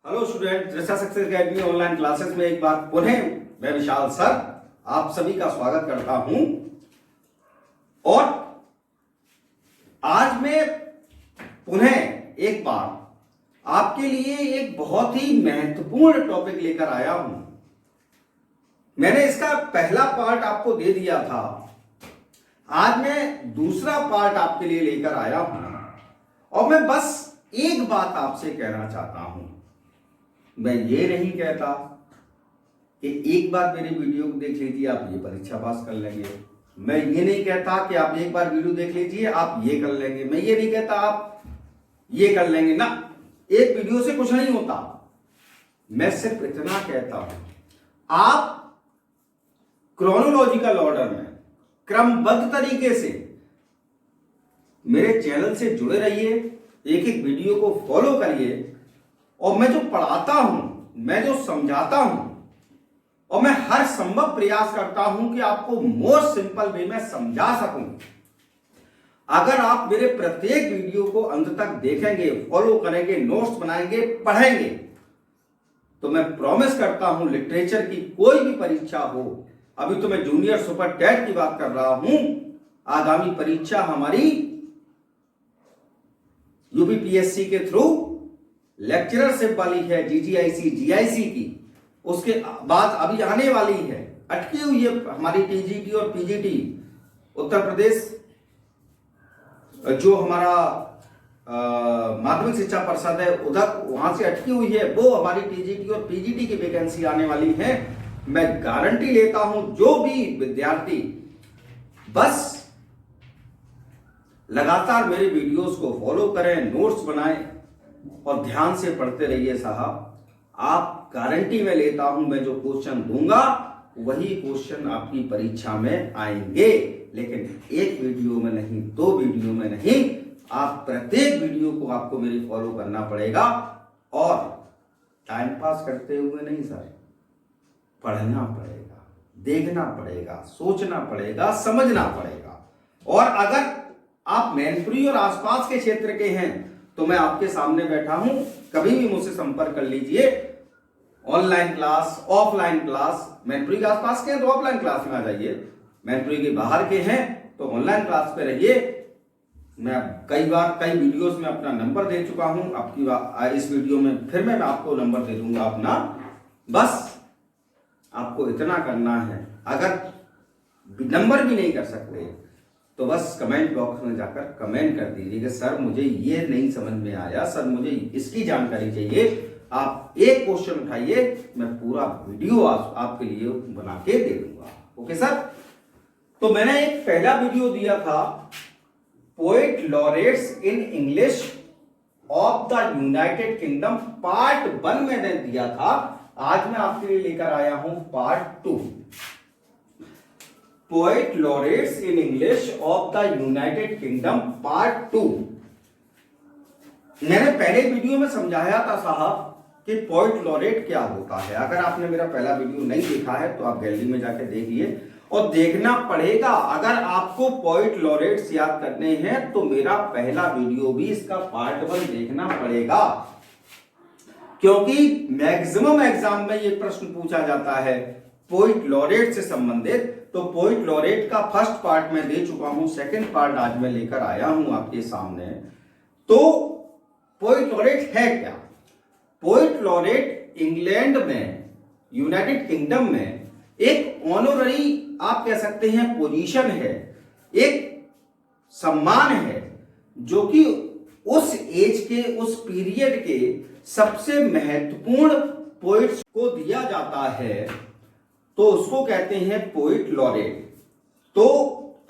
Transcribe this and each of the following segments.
Hello student, दृष्टा success academy online classes में एक बार पुनः मैं विशाल सर आप सभी का स्वागत करता हूं। और आज मैं पुनः एक बार आपके लिए एक बहुत ही महत्वपूर्ण टॉपिक लेकर आया हूं। मैंने इसका पहला पार्ट आपको दे दिया था, आज मैं दूसरा पार्ट आपके लिए लेकर आया हूं और मैं बस एक बात आपसे कहना चाहता हूं। मैं ये नहीं कहता कि एक बार मेरे वीडियो को देख लीजिए आप ये परीक्षा पास कर लेंगे। मैं ये नहीं कहता कि आप एक बार वीडियो देख लीजिए आप ये कर लेंगे। मैं ये नहीं कहता आप ये कर लेंगे ना, एक वीडियो से कुछ नहीं होता। मैं सिर्फ इतना कहता हूं, आप क्रोनोलॉजिकल ऑर्डर में क्रमबद्ध तरीके से मेरे चैनल से जुड़े रहिए, एक एक वीडियो को फॉलो करिए और मैं जो पढ़ाता हूं, मैं जो समझाता हूं और मैं हर संभव प्रयास करता हूं कि आपको मोस्ट सिंपल वे में समझा सकूं। अगर आप मेरे प्रत्येक वीडियो को अंत तक देखेंगे, फॉलो करेंगे, नोट्स बनाएंगे, पढ़ेंगे, तो मैं प्रॉमिस करता हूं लिटरेचर की कोई भी परीक्षा हो, अभी तो मैं जूनियर सुपर टेट की बात कर रहा हूं, आगामी परीक्षा हमारी यूपीपीएससी के थ्रू लेक्चरशिप वाली है, जीजीआईसी जीआईसी की, उसके बाद अभी आने वाली है, अटकी हुई है हमारी टीजीटी और पीजीटी। उत्तर प्रदेश जो हमारा माध्यमिक शिक्षा परिषद है उधर वहां से अटकी हुई है, वो हमारी टीजीटी और पीजीटी की वैकेंसी आने वाली है। मैं गारंटी लेता हूं जो भी विद्यार्थी बस लगातार मेरे वीडियोस को फॉलो करें, नोट्स बनाएं और ध्यान से पढ़ते रहिए साहब, आप गारंटी में लेता हूं मैं जो क्वेश्चन दूंगा वही क्वेश्चन आपकी परीक्षा में आएंगे। लेकिन एक वीडियो में नहीं, दो वीडियो में नहीं, आप प्रत्येक वीडियो को आपको मेरी फॉलो करना पड़ेगा। और टाइम पास करते हुए नहीं सर, पढ़ना पड़ेगा, देखना पड़ेगा, सोचना पड़ेगा, समझना पड़ेगा। और अगर आप मैनपुरी और आसपास के क्षेत्र के हैं तो मैं आपके सामने बैठा हूं, कभी भी मुझसे संपर्क कर लीजिए। Online class, offline class, Mainpuri के आसपास के हैं तो ऑफलाइन क्लास में आ जाइए, मैनपुरी के बाहर के हैं तो ऑनलाइन क्लास पे रहिए। मैं कई बार कई वीडियोस में अपना नंबर दे चुका हूं, आपकी इस वीडियो में फिर मैं आपको नंबर दे दूंगा अपना। बस आपको इतना करना है, अगर नंबर भी नहीं कर सकते तो बस कमेंट बॉक्स में जाकर कमेंट कर दीजिए कि सर मुझे ये नहीं समझ में आया, सर मुझे इसकी जानकारी चाहिए। आप एक क्वेश्चन उठाइए, मैं पूरा वीडियो आपके लिए बना के दे दूंगा। Okay sir. तो मैंने एक पहला वीडियो दिया था, poet laureates in English of the United kingdom, part 1 मैंने दिया था। आज मैं आपके लिए लेकर आया हूं part 2, poet laureates in English of the United kingdom part 2। मैंने पहले वीडियो में समझाया था साहब कि पोएट लॉरेट क्या होता है। अगर आपने मेरा पहला वीडियो नहीं देखा है तो आप गैलरी में जाके देखिए और देखना पड़ेगा। अगर आपको पोएट लॉरेट्स याद करने हैं तो मेरा पहला वीडियो भी इसका पार्ट 1 देखना पड़ेगा, क्योंकि मैक्सिमम एग्जाम में ये प्रश्न पूछा जाता है पोएट लॉरेट से संबंधित। तो पोएट लॉरेट का फर्स्ट पार्ट मैं दे चुका हूं, सेकंड पार्ट आज मैं लेकर आया हूं आपके सामने। तो पोएट लॉरेट है क्या? पोएट लॉरेट इंग्लैंड में, यूनाइटेड किंगडम में एक ऑनररी आप कह सकते हैं पोजीशन है, एक सम्मान है जो कि उस एज के, उस पीरियड के सबसे महत्वपूर्ण पोएट्स को दिया जाता है, तो उसको कहते हैं पोएट लॉरेट। तो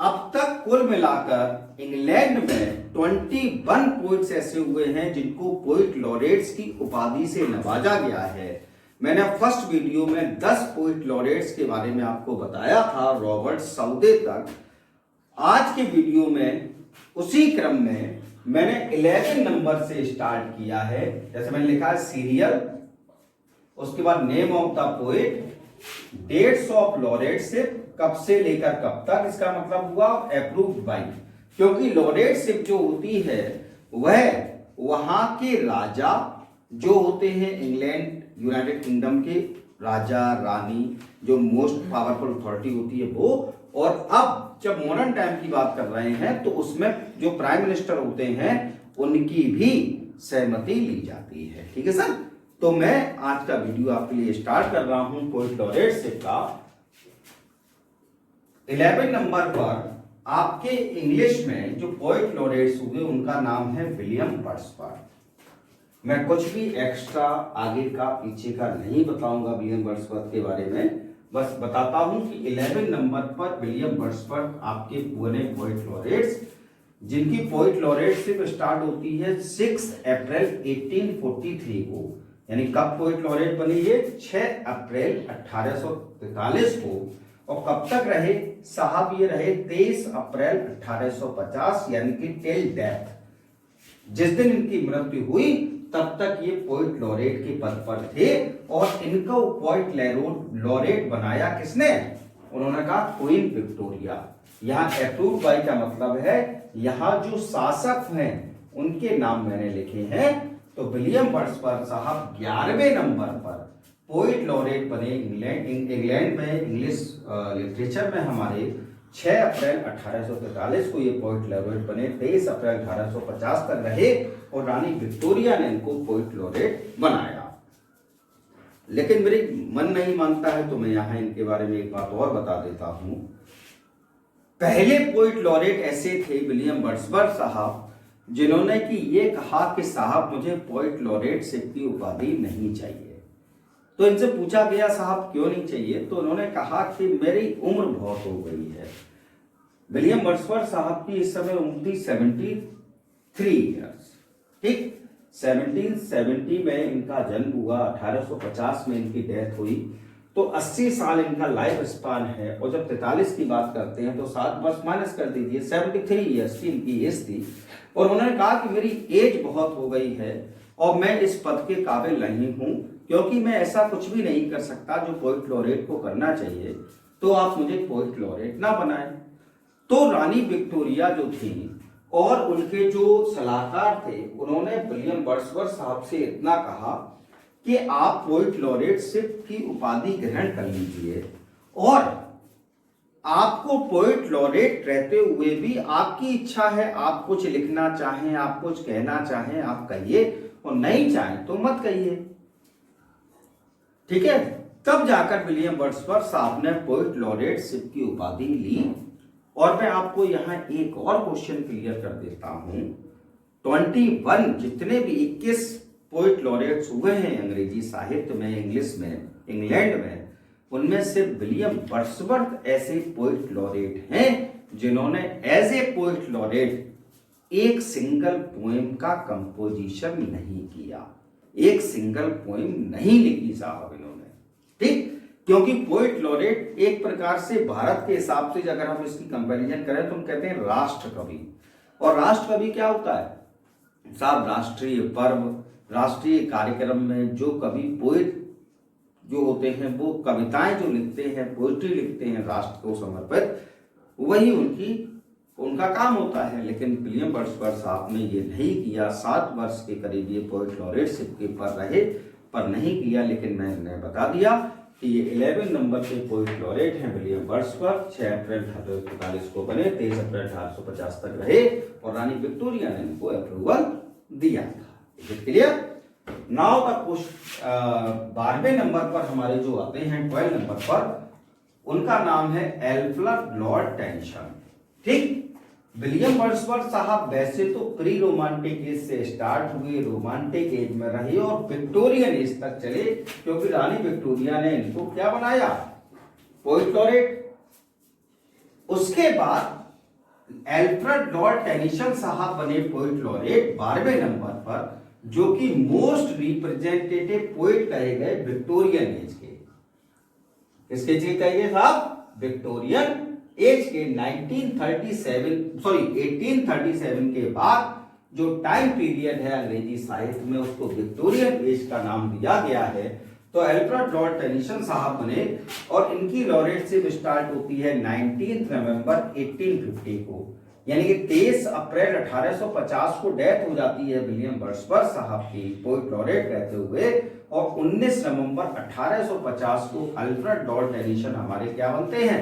अब तक कुल मिलाकर इंग्लैंड में 21 पोएट्स ऐसे हुए हैं जिनको पोएट लॉरेट्स की उपाधि से नवाजा गया है। मैंने फर्स्ट वीडियो में 10 पोएट लॉरेट्स के बारे में आपको बताया था, रॉबर्ट सऊदे तक। आज के वीडियो में उसी क्रम में मैंने 11 नंबर से स्टार्ट किया है। जैसे मैंने लिखा है सीरियल, उसके बाद name of the poet, dates of laureateship, कब से लेकर कब तक, इसका मतलब हुआ अप्रूव्ड बाय, क्योंकि लॉरेटशिप जो होती है वह वहां के राजा जो होते हैं इंग्लैंड, यूनाइटेड किंगडम के राजा रानी, जो मोस्ट पावरफुल अथॉरिटी होती है वो। और अब जब मॉडर्न टाइम की बात कर रहे हैं तो उसमें जो प्राइम मिनिस्टर होते हैं उनकी भी सहमति ली जाती है। ठीक है सर, तो मैं आज का वीडियो आपके लिए स्टार्ट कर रहा हूं पोएट लॉरेटशिप का। 11 नंबर पर आपके इंग्लिश में जो पोएट लॉरेट्स हुए उनका नाम है विलियम वर्ड्सवर्थ। मैं कुछ भी एक्स्ट्रा आगे का पीछे का नहीं बताऊंगा विलियम वर्ड्सवर्थ के बारे में, बस बताता हूं कि 11 नंबर पर विलियम वर्ड्सवर्थ आपके बने पोएट लॉरेट्स, जिनकी पोएट लॉरेटशिप स्टार्ट होती है 6 अप्रैल 1843 को। यानी कब पोएट लॉरेट बनी ये? 6 अप्रैल 1843 को। और कब तक रहे साहब? ये रहे 23 अप्रैल 1850, यानी कि टिल डेथ। जिस दिन इनकी मृत्यु हुई तब तक ये पोएट लॉरेट के पद पर थे। और इनको पोएट लॉरेट बनाया किसने? उन्होंने कहा क्वीन विक्टोरिया। यहाँ अप्रूव बाय का मतलब है यहाँ जो शासक हैं उनके नाम मैंने लिखे हैं। तो विलियम वर्ड्सवर्थ साहब 11वें नंबर पर पोएट लॉरेट बने इंग्लैंड में, इंग्लिश लिटरेचर में हमारे 6 अप्रैल 1843 को ये पोएट लॉरेट बने। 23 अप्रैल 1850 तक रहे और रानी विक्टोरिया ने इनको पोएट लॉरेट बनाया। लेकिन मेरी मन नहीं मानता है तो मैं यहाँ इनके बारे में एक बात और बता देता हूं। पहले पोएट लॉरेट ऐसे थे विलियम वर्ड्सवर्थ साहब, जिन्होंने कि ये कहा कि साहब मुझे पोएट लॉरेटशिप की उपाधि नहीं चाहिए। तो इनसे पूछा गया साहब क्यों नहीं चाहिए, तो उन्होंने कहा कि मेरी उम्र बहुत हो गई है। विलियम वर्ड्सवर्थ साहब की इस समय उम्र थी 73 ईयर्स। ठीक, 1770 में इनका जन्म हुआ, 1850 में इनकी डेथ हुई। तो 80 साल इनका लाइफ स्पान है। और जब 43 की बात करते हैं तो 7 वर्ष माइनस कर दीजिए, 73 ईयर्स की इनकी एज थी। और उन्होंने कहा कि मेरी एज बहुत हो गई है और मैं इस पद के काबिल नहीं हूं, क्योंकि मैं ऐसा कुछ भी नहीं कर सकता जो पोएट लॉरेट को करना चाहिए, तो आप मुझे पोएट लॉरेट ना बनाएं। तो रानी विक्टोरिया जो थी और उनके जो सलाहकार थे उन्होंने विलियम वर्ड्सवर्थ साहब से इतना कहा कि आप पोएट लॉरेटशिप की उपाधि ग्रहण कर लीजिए और आपको पोएट लॉरेट रहते हुए भी आपकी इच्छा है, आप कुछ लिखना चाहें, आप कुछ कहना चाहें आप कहिए, और नहीं चाहें तो मत कहिए। ठीक है, तब जाकर विलियम वर्ड्सवर्थ साहब ने पोएट लॉरेटशिप की उपाधि ली। और मैं आपको यहां एक और क्वेश्चन क्लियर कर देता हूं। 21 जितने भी 21 पोएट लॉरेट्स हुए हैं अंग्रेजी साहित्य में, इंग्लिश में, इंग्लैंड में, उनमें से विलियम वर्ड्सवर्थ ऐसे पोएट लॉरेट हैं जिन्होंने एज ए पोएट लॉरेट एक सिंगल पोएम का कंपोजिशन नहीं किया, एक सिंगल पोएम नहीं लिखी साहब इन्होंने। ठीक, क्योंकि पोएट लॉरेट एक प्रकार से भारत के हिसाब से अगर हम इसकी कंपैरिजन करें तो हम कहते हैं राष्ट्र कवि। और राष्ट्र कवि क्या होता है साहब? राष्ट्रीय पर्व, राष्ट्रीय कार्यक्रम में जो कवि पोएट जो होते हैं वो कविताएं जो लिखते हैं, पोएट्री लिखते हैं राष्ट्र को समर्पित, वही उनका काम होता है। लेकिन विलियम वर्ड्सवर्थ साहब ने ये नहीं किया। 7 वर्ष के करीब ये पोएट लॉरेटशिप के पर रहे, पर नहीं किया। लेकिन मैंने बता दिया कि ये 11 नंबर के पोएट लॉरेट हैं विलियम वर्ड्सवर्थ। 6 अप्रैल 1843 को बने, 23 अप्रैल 1850 तक रहे और रानी विक्टोरिया ने इनको अप्रूवल दिया था। क्लियर? नाउ द 12वें नंबर पर हमारे जो आते हैं 12 नंबर पर, उनका नाम है एल्फ्रेड लॉर्ड टेनिसन। ठीक, विलियम वर्ड्सवर्थ साहब वैसे तो प्री रोमांटिक एज से स्टार्ट हुए, रोमांटिक एज में रहे और विक्टोरियन एज तक चले, क्योंकि रानी विक्टोरिया ने इनको क्या बनाया? Poet laureate. उसके बाद एल्फ्रेड लॉर्ड टेनिसन साहब बने पोएट लॉरेट 12वें नंबर पर, जो कि मोस्ट रिप्रेजेंटेटिव पोएट कहे गए विक्टोरियन एज के। किसके एज कहे गए साहब? विक्टोरियन एज के। 1837 के बाद जो टाइम पीरियड है अंग्रेजी साहित्य में उसको विक्टोरियन एज का नाम दिया गया है। तो एल्फ्रेड लॉर्ड टेनिसन साहब बने और इनकी लॉरेटशिप स्टार्ट होती है 19 नवंबर 1850 को। यानी कि 23 अप्रैल 1850 को डेथ हो जाती है विलियम वर्ड्सवर्थ साहब की पोएट लॉरेट रहते हुए, और 19 नवंबर 1850 को अल्फ्रेड लॉर्ड टेनिसन हमारे क्या बनते हैं,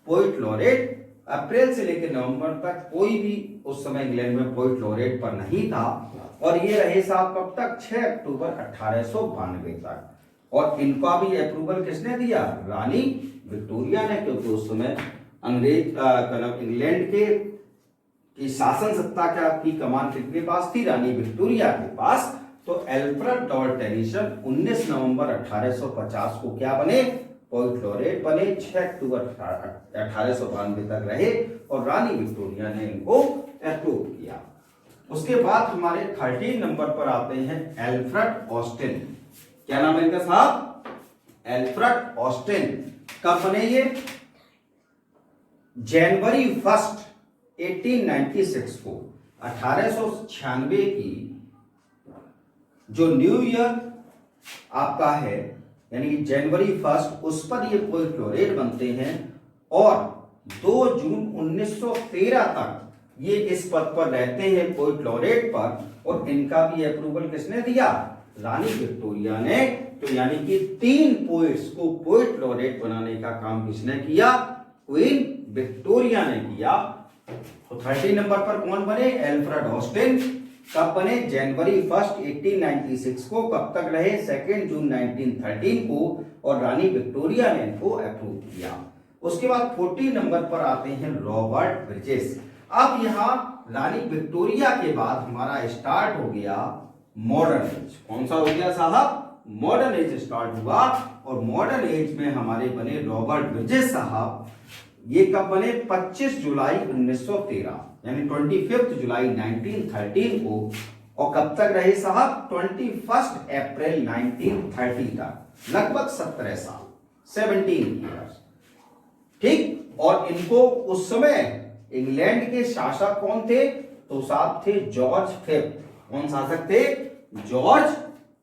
पोएट लॉरेट। अप्रैल से लेकर नवंबर तक कोई भी उस समय इंग्लैंड में पोएट लॉरेट पर नहीं था, और ये रहे साहब कब तक, 6 अक्टूबर 1892 तक। और इनका भी अप्रूवल किसने दिया, रानी विक्टोरिया ने, क्योंकि उस समय अंग्रेज इंग्लैंड की शासन सत्ता की कमान किसके पास थी, रानी विक्टोरिया के पास। तो अल्फ्रेड लॉर्ड टेनिसन 19 नवंबर 1850 को क्या बने, पोएट लॉरेट बने। 6 अक्टूबर 1892 तक रहे और रानी विक्टोरिया ने इनको अप्रूव किया। उसके बाद हमारे 13 नंबर पर आते हैं अल्फ्रेड ऑस्टिन। क्या नाम है इनका साहब, अल्फ्रेड ऑस्टिन। कब बने ये, जनवरी 1 1896 को, 1896 की जो न्यू ईयर आपका है, यानी कि जनवरी 1 उस पर ये पोएट लॉरेट बनते हैं, और 2 जून 1913 तक ये इस पद पर रहते हैं पोएट लॉरेट पर। और इनका भी अप्रूवल किसने दिया, रानी विक्टोरिया ने। तो यानी कि 3 पोएट्स को पोएट लॉरेट बनाने का काम किसने किया, क्वीन विक्टोरिया ने किया। तो 13 नंबर पर कौन बने, अल्फ्रेड ऑस्टिन। कब बने, जनवरी 1 1896 को। कब तक रहे, 2 जून 1913 को, और रानी विक्टोरिया ने इनको अप्रूव किया। उसके बाद 14 नंबर पर आते हैं रॉबर्ट ब्रिजेस। अब यहाँ रानी विक्टोरिया के बाद हमारा स्टार्ट हो गया मॉडर्न एज। कौन सा हो गया साहब, मॉडर्न एज स्टार्ट हुआ। और मॉडर्न एज में हमारे बने रॉबर्ट ब्रिजेस साहब। ये कब बने, 25 जुलाई 1913, यानी 25 जुलाई 1913 को। और कब तक रहे साहब, 21 अप्रैल 1930 तक, लगभग 17 साल, 17 ईयर्स। ठीक। और इनको उस समय इंग्लैंड के शासक कौन थे, तो साहब थे जॉर्ज फिफ्थ। कौन शासक थे, जॉर्ज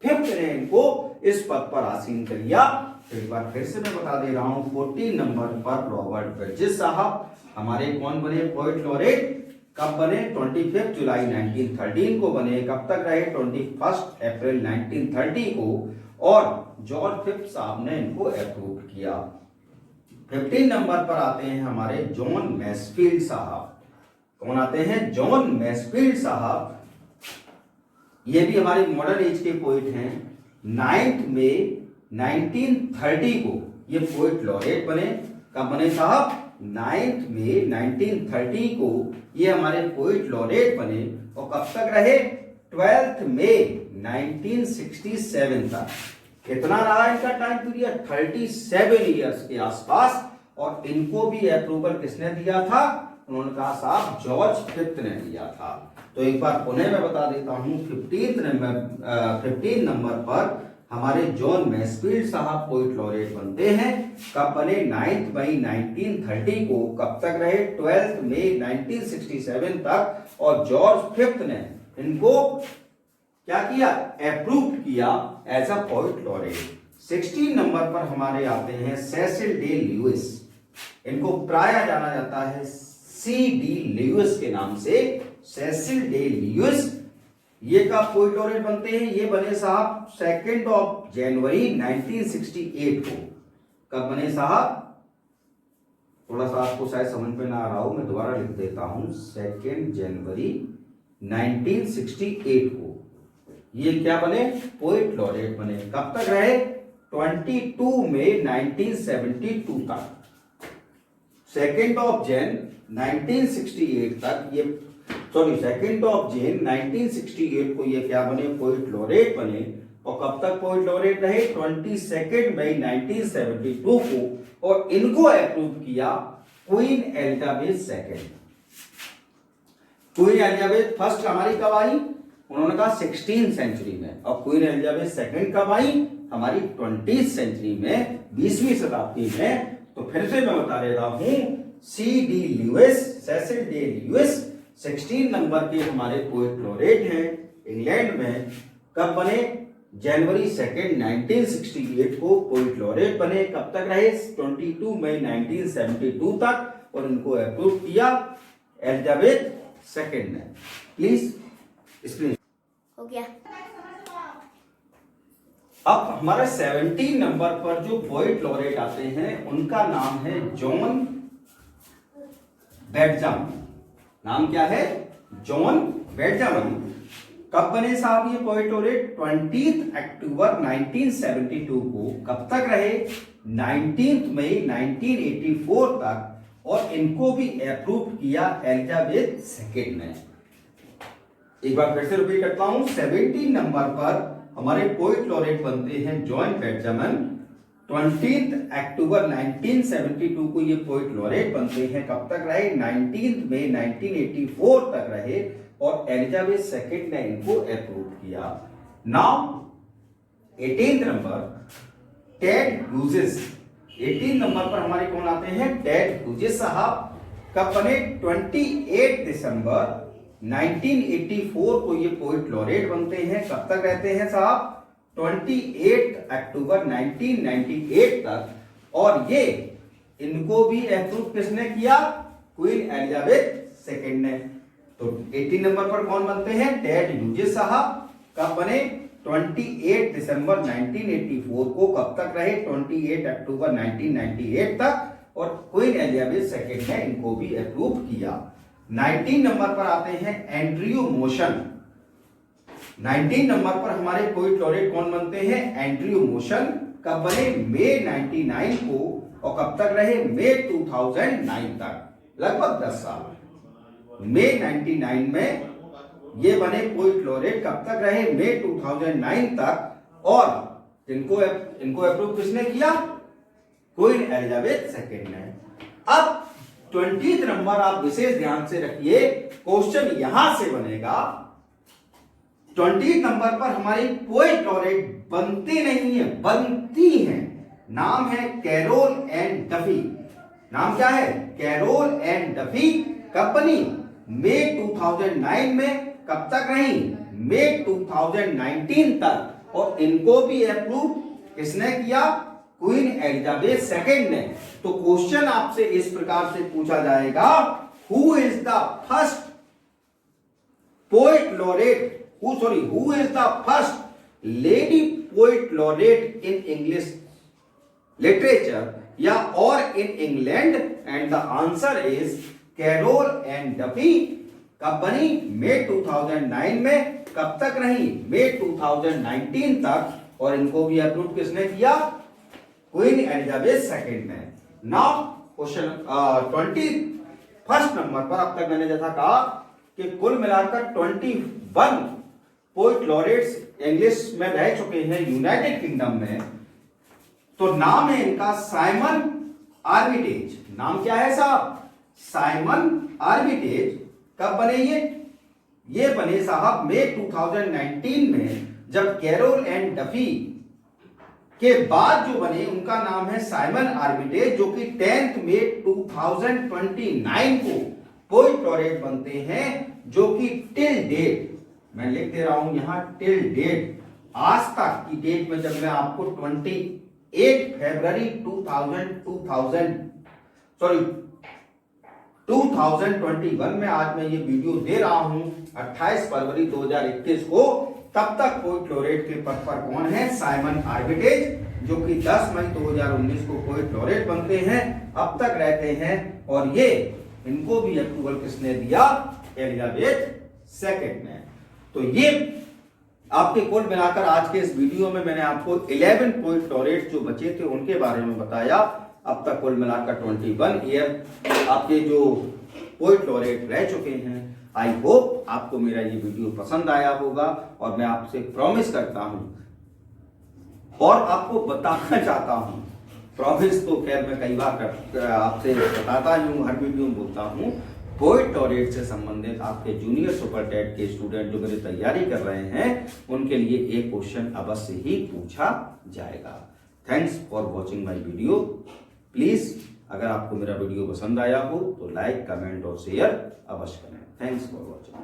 फिफ्थ ने इनको इस पद पर आसीन कर लिया। एक बार फिर से मैं बता दे रहा हूं, 14 नंबर पर रॉबर्ट ब्रिजेस साहब हमारे कौन बने, पोएट लॉरेट। कब बने, 25 जुलाई 1913 को बने। कब तक रहे, 21 अप्रैल 1930 को। और जॉर्ज फिफ्थ साहब ने इनको अप्रूव किया। 15 नंबर पर आते हैं हमारे जॉन मैसफील्ड साहब। कौन आते हैं, जॉन मैसफील्ड साहब। ये भी हमारे मॉडर्न एज के पोएट हैं। 9 मई 1930 को ये पोएट लॉरेट बने। कब बने साहब, 9 मई 1930 को ये हमारे पोएट लॉरेट बने। और कब तक रहे, 12 मई 1967 तक। कितना रहा इनका टाइम पीरियड, 37 ईयर्स के आसपास। और इनको भी अप्रूवल किसने दिया था, उन्होंने कहा साहब जॉर्ज फिफ्थ ने दिया था। तो एक बार पुनः मैं बता देता हूं, 15 नंबर पर हमारे जॉन मैसफील्ड साहब पोएट लॉरेट बनते हैं। कब बने, 9 मई 1930 को। कब तक रहे, 12 मई 1967 तक। और जॉर्ज फिफ्थ ने इनको क्या किया, अप्रूव किया as a poet laureate. 16 number पर हमारे आते हैं सेसिल डे ल्यूइस। इनको प्राय जाना जाता है C.D. ल्यूइस के नाम से, सेसिल डे ल्यूइस। ये कब पोएट लॉरेट बनते हैं, ये बने साहब 2 जनवरी 1968 को। कब बने साहब, थोड़ा सा आपको शायद समझ में ना आ रहा हो, मैं दोबारा लिख देता हूं, 2 जनवरी 1968 को ये क्या बने, पोएट लॉरेट बने। कब तक रहे, 22 मई 1972 तक। 2 जन 1968 तक ये, सॉरी 2 जन 1968 को ये क्या बने, पोएट लॉरेट बने। और कब तक पोएट लॉरेट रहे, 22 मई 1972 को। और इनको अप्रूव किया queen Elizabeth second. Queen Elizabeth first हमारी कब आई, उन्होंने कहा 16th सेंचुरी में। और क्वीन एलिजाबेथ सेकेंड कब आई, हमारी 20th सेंचुरी में, 20वीं शताब्दी में। तो फिर से मैं बता देता हूं, C.D. Lewis, Cecil Day Lewis 16 number के हमारे पोएट लॉरेट हैं इंग्लैंड में। कब बने, जनवरी 2 1968 को पोएट लॉरेट बने। कब तक रहे, 22 मई 1972 तक। और इनको अप्रूव किया एलिजाबेथ सेकेंड ने। प्लीज स्क्रीन हो गया। अब हमारा 17 नंबर पर जो पोएट लॉरेट आते हैं उनका नाम है जॉन बेंजामिन। नाम क्या है? John Benjamin. कब बने साहब ये पोएट लॉरेट? 20 अक्टूबर 1972 को। कब तक रहे? 19 मई 1984 तक। और इनको भी अप्रूव किया एलिजाबेथ सेकेंड ने। एक बार फिर से रिपीट करता हूं, 17 नंबर पर हमारे पोएट लॉरेट बनते हैं जॉन बेंजामिन। 20 अक्टूबर 1972 को ये पोएट लॉरेट बनते हैं। कब तक रहे? 19 मई 1984 तक रहे। और एलिजाबेथ सेकेंड ने इनको अप्रूव किया। Now 18 number Ted Hughes. 18 number पर हमारे कौन आते हैं? टेड ह्यूजेस साहब। कब बने? 28 दिसंबर 1984 को ये पोएट लॉरेट बनते हैं। कब तक रहते हैं साहब? 28 अक्टूबर 1998 तक। और ये इनको भी अप्रूव किसने किया? क्वीन एलिजाबेथ सेकेंड ने। तो 18 नंबर पर कौन बनते हैं? टेड ह्यूजेस साहब। कब बने? 28 दिसंबर 1984 को। कब तक रहे? 28 अक्टूबर 1998 तक। और क्वीन एलिजाबेथ सेकेंड ने इनको भी अप्रूव किया। 19 नंबर पर आते हैं एंड्रयू मोशन। 19 नंबर पर हमारे पोएट लॉरेट कौन बनते हैं? Andrew motion. कब बने? मई 99 को। और कब तक रहे? मई 2009 तक, लगभग 10 साल। मई 99 में ये बने पोएट लॉरेट। कब तक रहे? मई 2009 तक। और इनको अप्रूव किसने किया? क्वीन एलिजाबेथ सेकेंड ने। अब 20 नंबर आप विशेष ध्यान से रखिए, क्वेश्चन यहां से बनेगा। 20 नंबर पर हमारी पोएट लॉरेट बनते नहीं है, बनती हैं। नाम है कैरोल एंड डफी। नाम क्या है? Carol and Duffy. कब बनी? मई 2009 में। कब तक रही? मई 2019 तक। और इनको भी अप्रूव किसने किया? क्वीन एलिजाबेथ सेकेंड ने। तो क्वेश्चन आपसे इस प्रकार से पूछा जाएगा, who is the first poet laureate, who is the first lady poet laureate in English literature या और in England? And the answer is Carol and Duffy. कब बनी? मई 2009 में। कब तक रही? मई 2019 तक। और इनको भी अप्रूव किसने किया? क्वीन एलिजाबेथ सेकेंड ने। नाउ क्वेश्चन 21 नंबर पर अब तक मैंने जैसा कहा कि कुल मिलाकर 21 पोएट लॉरेट्स इंग्लिश में रह चुके हैं यूनाइटेड किंगडम में। तो नाम है इनका साइमन आर्मिटेज। नाम क्या है साहब? Simon Armitage. कब बने ये बने साहब मई 2019 में, जब कैरोल एंड डफी के बाद जो बने उनका नाम है साइमन आर्मिटेज, जो कि 10 मई 2029 को पोएट लॉरेट बनते हैं। जो कि टिल डेट, मैं लिख दे रहा हूं यहां टिल डेट, आज तक की डेट में, जब मैं आपको 28 फरवरी 2021 में आज मैं ये वीडियो दे रहा हूं 28 फरवरी 2021 को, तब तक पोएट लॉरेट के पद पर कौन है? साइमन आर्मिटेज, जो कि 10 मई 2019 को पोएट लॉरेट बनते हैं, अब तक रहते हैं। और ये इनको भी अप्रूवल किसने दिया? एलिजाबेथ सेकेंड ने। तो ये आपके कुल मिलाकर आज के इस वीडियो में मैंने आपको 11 पोएट लॉरेट जो बचे थे उनके बारे में बताया। अब तक कुल मिलाकर 21 ईयर आपके जो पोएट लॉरेट रह चुके हैं। आई होप आपको मेरा ये वीडियो पसंद आया होगा। और मैं आपसे प्रॉमिस करता हूं और आपको बताना चाहता हूं, प्रॉमिस तो खैर मैं कई बार आपसे बताता ही हूं, हर वीडियो में बोलता हूं, पोएट लॉरेट से संबंधित आपके जूनियर सुपर टेट के स्टूडेंट जो मेरी तैयारी कर रहे हैं उनके लिए एक क्वेश्चन अवश्य ही पूछा जाएगा। Thanks for watching my video. Please अगर आपको मेरा वीडियो पसंद आया हो तो लाइक, कमेंट और शेयर अवश्य करें। Thanks for watching.